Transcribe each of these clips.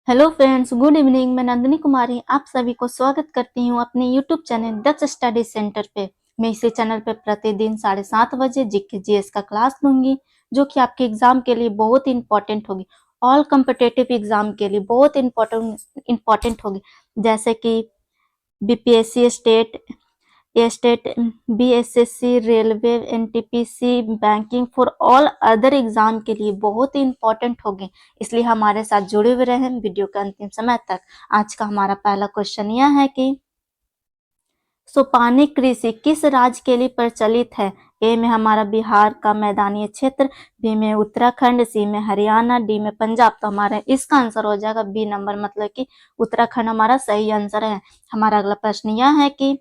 Hello friends, good evening. मैं नंदिनी कुमारी आप सभी को स्वागत करती हूँ अपने यूट्यूब चैनल दक्ष स्टडी सेंटर पे। मैं इसी चैनल पे प्रतिदिन 7:30 बजे जीके जीएस का क्लास लूंगी, जो कि आपके एग्जाम के लिए बहुत इंपॉर्टेंट होगी। ऑल कम्पिटेटिव एग्जाम के लिए बहुत इंपॉर्टेंट होगी, जैसे कि BPSC state, BSSC, railway, NTPC, banking for all other exam के लिए बहुत ही इंपॉर्टेंट होगी। इसलिए हमारे साथ जुड़े हुए रहें वीडियो के अंतिम समय तक। आज का हमारा पहला क्वेश्चन यह है कि सोपानी कृषि किस राज्य के लिए प्रचलित है? ए में हमारा बिहार का मैदानी क्षेत्र, बी में उत्तराखंड, सी में हरियाणा, डी में पंजाब। तो हमारा इसका आंसर हो जाएगा बी नंबर, मतलब कि उत्तराखंड हमारा सही आंसर है। हमारा अगला प्रश्न यह है कि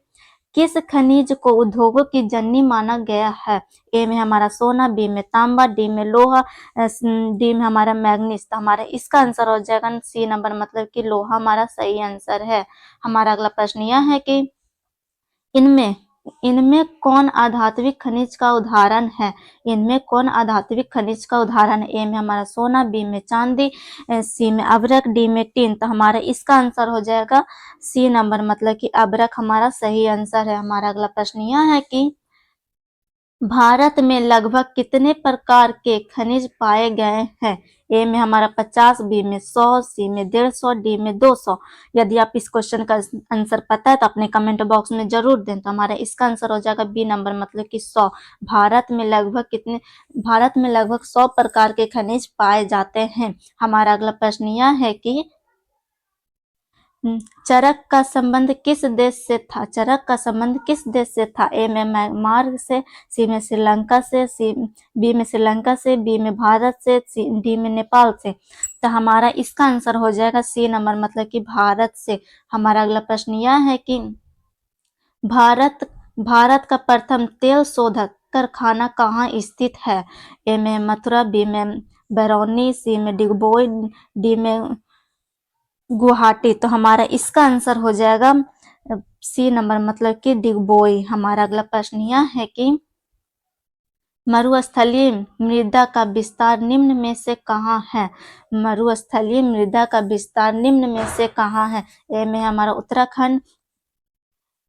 किस खनिज को उद्योगों की जननी माना गया है? ए में हमारा सोना, बी में तांबा, डी में लोहा, डी में हमारा मैग्नीज। तो हमारा इसका आंसर हो जाएगा सी नंबर, मतलब कि लोहा हमारा सही आंसर है। हमारा अगला प्रश्न यह है कि इनमें इनमें कौन आधात्विक खनिज का उदाहरण है? इनमें कौन आधात्विक खनिज का उदाहरण है? ए में हमारा सोना, बी में चांदी, सी में अभ्रक, डी में टिन। तो हमारा इसका आंसर हो जाएगा सी नंबर, मतलब कि अभ्रक हमारा सही आंसर है। हमारा अगला प्रश्न यह है कि भारत में लगभग कितने प्रकार के खनिज पाए गए हैं? ए में हमारा 50, बी में 100, सी में 150, डी में 200। यदि आप इस क्वेश्चन का आंसर पता है तो अपने कमेंट बॉक्स में जरूर दें। तो हमारा इसका आंसर हो जाएगा बी नंबर, मतलब कि 100। भारत में लगभग 100 प्रकार के खनिज पाए जाते हैं। हमारा अगला प्रश्न यह है कि चरक का संबंध किस देश से था? चरक का संबंध किस देश से था? ए में म्यांमार से, सी में श्रीलंका से, बी में श्रीलंका से, बी में भारत से, डी में नेपाल से। तो हमारा इसका आंसर हो जाएगा सी नंबर, मतलब कि भारत से। हमारा अगला प्रश्न यह है कि भारत का प्रथम तेल शोधक कारखाना कहाँ स्थित है? ए में मथुरा, बी में बरौनी, सी में डिगबोई, डी में गुवाहाटी। तो हमारा इसका आंसर हो जाएगा सी नंबर, मतलब कि डिगबोई। हमारा अगला प्रश्न यह है कि मरुस्थलीय मृदा का विस्तार निम्न में से कहाँ है? मरुस्थलीय मृदा का विस्तार निम्न में से कहाँ है? ए में हमारा उत्तराखंड,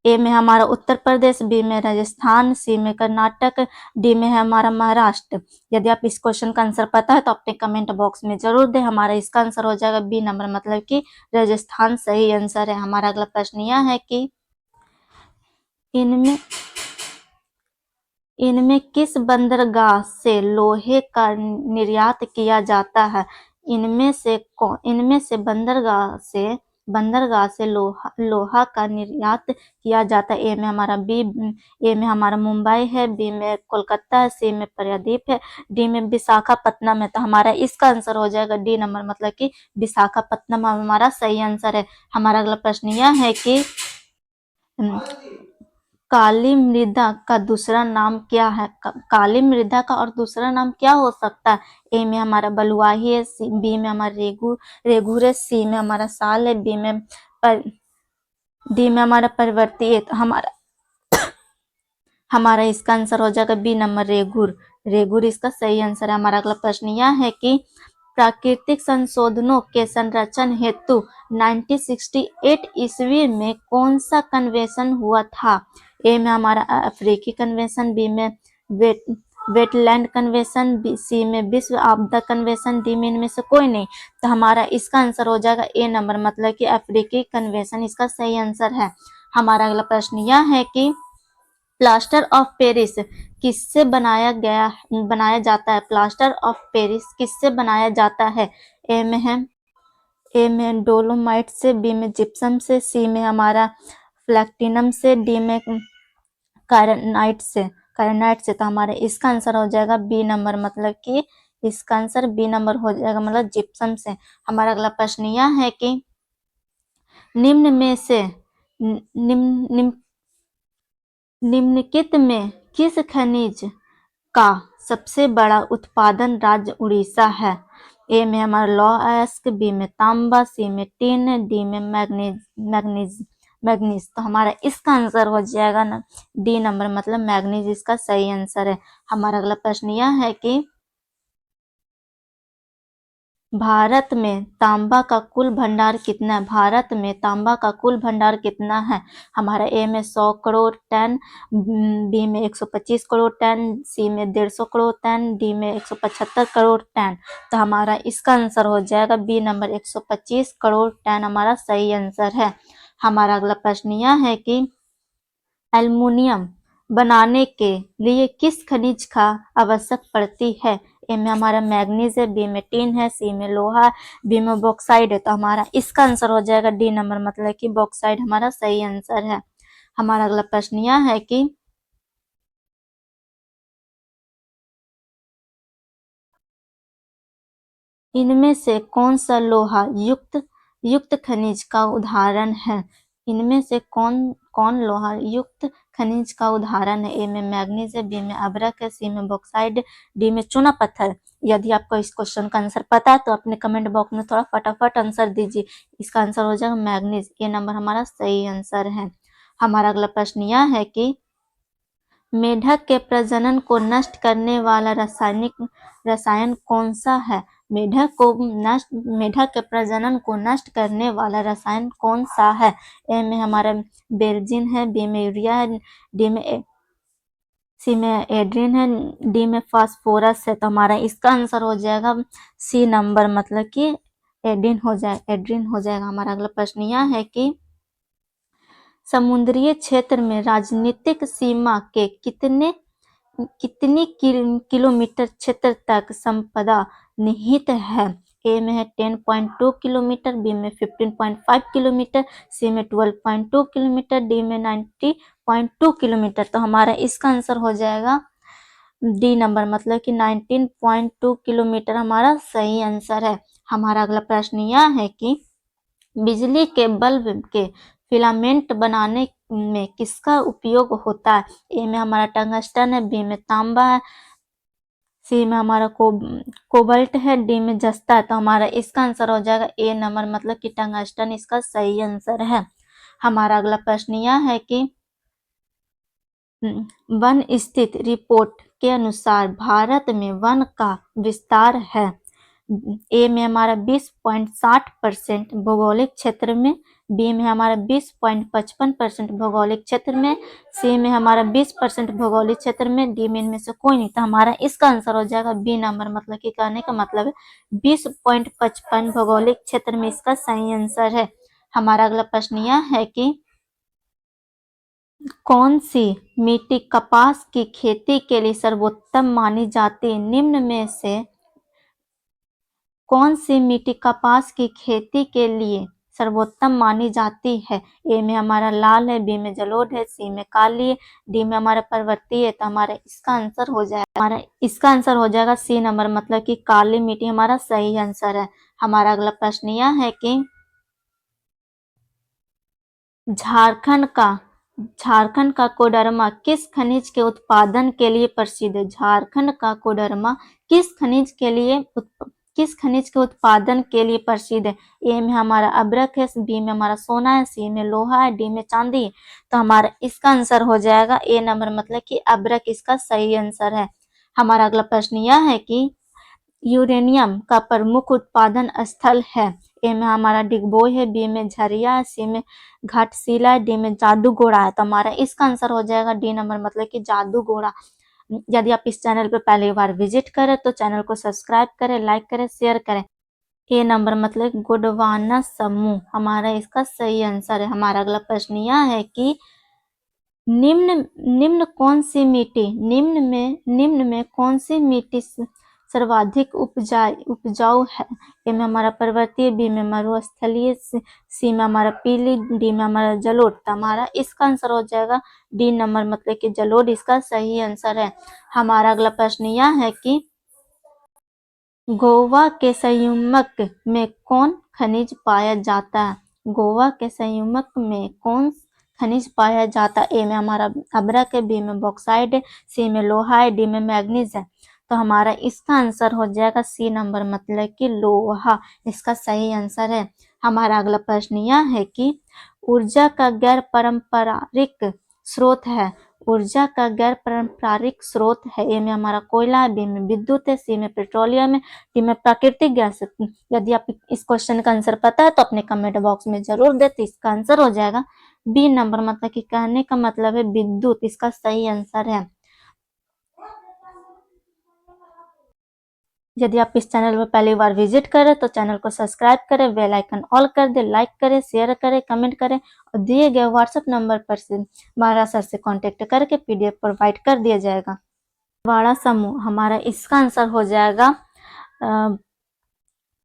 ए में हमारा उत्तर प्रदेश, बी में राजस्थान, सी में कर्नाटक, डी में है हमारा महाराष्ट्र। यदि आप इस क्वेश्चन का आंसर पता है तो अपने कमेंट बॉक्स में जरूर दें। हमारा इसका आंसर हो जाएगा बी नंबर, मतलब कि राजस्थान सही आंसर है। हमारा अगला प्रश्न यह है कि इनमें इनमें किस बंदरगाह से लोहे का निर्यात किया जाता है? इनमें से बंदरगाह से लोहा का निर्यात किया जाता है। ए में हमारा मुंबई है, बी में कोलकाता है, सी में पारादीप है, डी में विशाखापत्तनम है। तो हमारा इसका आंसर हो जाएगा डी नंबर, मतलब कि विशाखापत्तनम हमारा सही आंसर है। हमारा अगला प्रश्न यह है कि काली मृदा का दूसरा नाम क्या है? काली मृदा का और दूसरा नाम क्या हो सकता है? ए में हमारा बलुआही है, बी में हमारा रेगूर है, सी में हमारा साल है, डी में हमारा परवर्ती है। तो हमारा इसका आंसर हो जाएगा बी नंबर, रेगुर इसका सही आंसर है। हमारा अगला प्रश्न यह है कि प्राकृतिक संशोधनों के संरक्षण हेतु 1968 ईस्वी में कौन सा कन्वेंशन हुआ था? ए में हमारा अफ्रीकी कन्वेंशन, बी में वेटलैंड कन्वेंशन, सी में विश्व आपदा कन्वेंशन, डी में इनमें से कोई नहीं। तो हमारा इसका आंसर हो जाएगा ए नंबर, मतलब कि अफ्रीकी कन्वेंशन इसका सही आंसर है। हमारा अगला प्रश्न यह है कि प्लास्टर ऑफ पेरिस किससे बनाया जाता है? प्लास्टर ऑफ पेरिस किससे बनाया जाता है? ए में डोलोमाइट से, बी में जिप्सम से, सी में हमारा प्लैटिनम से, डी में कायरनाइट से। तो हमारे इसका आंसर हो जाएगा बी नंबर, मतलब कि इसका आंसर बी नंबर हो जाएगा, मतलब जिप्सम से। हमारा अगला प्रश्न यह है कि निम्न में से निम्नलिखित में किस खनिज का सबसे बड़ा उत्पादन राज्य उड़ीसा है? ए में हमारा लौह अयस्क, बी में तांबा, सी में टिन, डी में मैग्नीज। तो हमारा इसका आंसर हो जाएगा ना डी नंबर, मतलब मैग्नीज इसका सही आंसर है। हमारा अगला प्रश्न यह है कि भारत में तांबा का कुल भंडार कितना है? भारत में तांबा का कुल भंडार कितना है? हमारा ए में 100 करोड़ टन, बी में 125 करोड़ टन, सी में 150 करोड़ टन, डी में 175 करोड़ टन। तो हमारा इसका आंसर हो जाएगा बी नंबर 125 करोड़ टन हमारा सही आंसर है। हमारा अगला प्रश्न यह है कि एल्युमिनियम बनाने के लिए किस खनिज का आवश्यक पड़ती है? ए में हमारा मैग्नीज है, बी में टिन है, सी में लोहा, बी में बॉक्साइड है। तो हमारा इसका आंसर हो जाएगा डी नंबर, मतलब कि बॉक्साइड हमारा सही आंसर है। हमारा अगला प्रश्न यह है कि इनमें से कौन सा लोहा युक्त युक्त खनिज का उदाहरण है? इनमें से कौन कौन लोहा युक्त खनिज का उदाहरण है? ए में मैग्नीज है, बी में अभ्रक है, सी में बॉक्साइड, डी में चूना पत्थर। यदि आपको इस क्वेश्चन का आंसर पता है तो अपने कमेंट बॉक्स में थोड़ा फटाफट आंसर दीजिए। इसका आंसर हो जाएगा मैग्नीज, ये नंबर हमारा सही आंसर है। हमारा अगला प्रश्न यह है कि मेढक के प्रजनन को नष्ट करने वाला रसायन कौन सा है? मेढक के प्रजनन को नष्ट करने वाला रसायन कौन सा है? ए में हमारा बेंजीन है, बी में यूरिया है, सी में एड्रीन है, डी में फास्फोरस है। तो हमारा इसका आंसर हो जाएगा सी नंबर, मतलब कि एड्रीन हो जाएगा। हमारा अगला प्रश्न यह है कि समुद्रीय क्षेत्र में राजनीतिक सीमा के कितनी किलोमीटर क्षेत्र तक संपदा निहित है? ए में है 10.2 किलोमीटर, बी में 15.5 किलोमीटर, सी में 12.2 किलोमीटर, डी में 90.2 किलोमीटर। तो हमारा इसका आंसर हो जाएगा डी नंबर, मतलब कि 19.2 किलोमीटर हमारा सही आंसर है। हमारा अगला प्रश्न यह है कि बिजली के बल्ब के फिलामेंट बनाने में किसका उपयोग होता है? ए में हमारा टंगस्टन है, बी में तांबा है, सी में हमारा कोबाल्ट है, डी में जस्ता है। तो हमारा इसका आंसर हो जाएगा ए नंबर, मतलब कि टंगस्टन इसका सही आंसर है। हमारा अगला प्रश्न यह है कि वन स्थित रिपोर्ट के अनुसार भारत में वन का विस्तार है। ए में हमारा 20.60% भौगोलिक क्षेत्र में, बी में हमारा 20.55% भौगोलिक क्षेत्र में, सी में हमारा 20% भौगोलिक क्षेत्र में, डी में इनमें से कोई नहीं। तो हमारा इसका आंसर हो जाएगा बी नंबर, मतलब कि कहने का मतलब है 20.55 भौगोलिक क्षेत्र में इसका सही आंसर है। हमारा अगला प्रश्न यह है कि कौन सी मिट्टी कपास की खेती के लिए सर्वोत्तम मानी जाती है? निम्न में से कौन सी मिट्टी कपास की खेती के लिए सर्वोत्तम मानी जाती है? ए में हमारा लाल है, बी में जलोढ़ है, सी में काली है, डी में हमारा पर्वतीय है। तो हमारा इसका आंसर हो जाएगा सी नंबर, मतलब कि काली मिट्टी हमारा सही आंसर है। हमारा अगला प्रश्न यह है कि झारखंड का कोडरमा किस खनिज के उत्पादन के लिए प्रसिद्ध है? झारखंड का कोडरमा किस खनिज के उत्पादन के लिए प्रसिद्ध है? ए में हमारा अभ्रक है, बी में हमारा सोना है, सी में लोहा है, डी में चांदी है। तो हमारा इसका आंसर हो जाएगा ए नंबर, मतलब कि अभ्रक इसका सही आंसर है। हमारा अगला प्रश्न यह है कि यूरेनियम का प्रमुख उत्पादन स्थल है। ए में हमारा डिगबोई है, बी में झरिया है, सी में घाटशिला है, डी में जादूगोड़ा है। तो हमारा इसका आंसर हो जाएगा डी नंबर, मतलब कि जादूगोड़ा। यदि आप इस चैनल पर पहली बार विजिट करें तो चैनल को सब्सक्राइब करें, लाइक करें, शेयर करें। ए नंबर मतलब गोंडवाना समूह हमारा इसका सही आंसर है। हमारा अगला प्रश्न यह है कि निम्न में कौन सी मिट्टी सर्वाधिक उपजाऊ है? ए में हमारा पर्वतीय, बी में मरुस्थलीय, सी में हमारा पीली, डी में हमारा जलोढ़। तो हमारा इसका आंसर हो जाएगा डी नंबर, मतलब कि जलोढ़ इसका सही आंसर है। हमारा अगला प्रश्न यह है कि गोवा के संयुग्मक में कौन खनिज पाया जाता है? गोवा के संयुग्मक में कौन खनिज पाया जाता है? ए में हमारा अभ्रक है, बी में बॉक्साइड है, सी में लोहा है, डी में मैग्नीज है। तो हमारा इसका आंसर हो जाएगा सी नंबर, मतलब कि लोहा इसका सही आंसर है। हमारा अगला प्रश्न यह है कि ऊर्जा का गैर पारंपरिक स्रोत है। ऊर्जा का गैर पारंपरिक स्रोत है। ए में हमारा कोयला है, बी में विद्युत है, सी में पेट्रोलियम है, डी में प्राकृतिक गैस है। यदि आप इस क्वेश्चन का आंसर पता है तो अपने कमेंट बॉक्स में जरूर दे। तो इसका आंसर हो जाएगा बी नंबर, मतलब कि कहने का मतलब है विद्युत, इसका सही आंसर है। यदि आप इस चैनल पर पहली बार विजिट करें तो चैनल को सब्सक्राइब करें, बेल आइकन ऑल कर दे, लाइक करें, शेयर करें, कमेंट करें और दिए गए व्हाट्सएप नंबर पर से महाराज सर से कांटेक्ट करके पीडीएफ प्रोवाइड कर दिया जाएगा। वाड़ा समूह, हमारा इसका आंसर हो जाएगा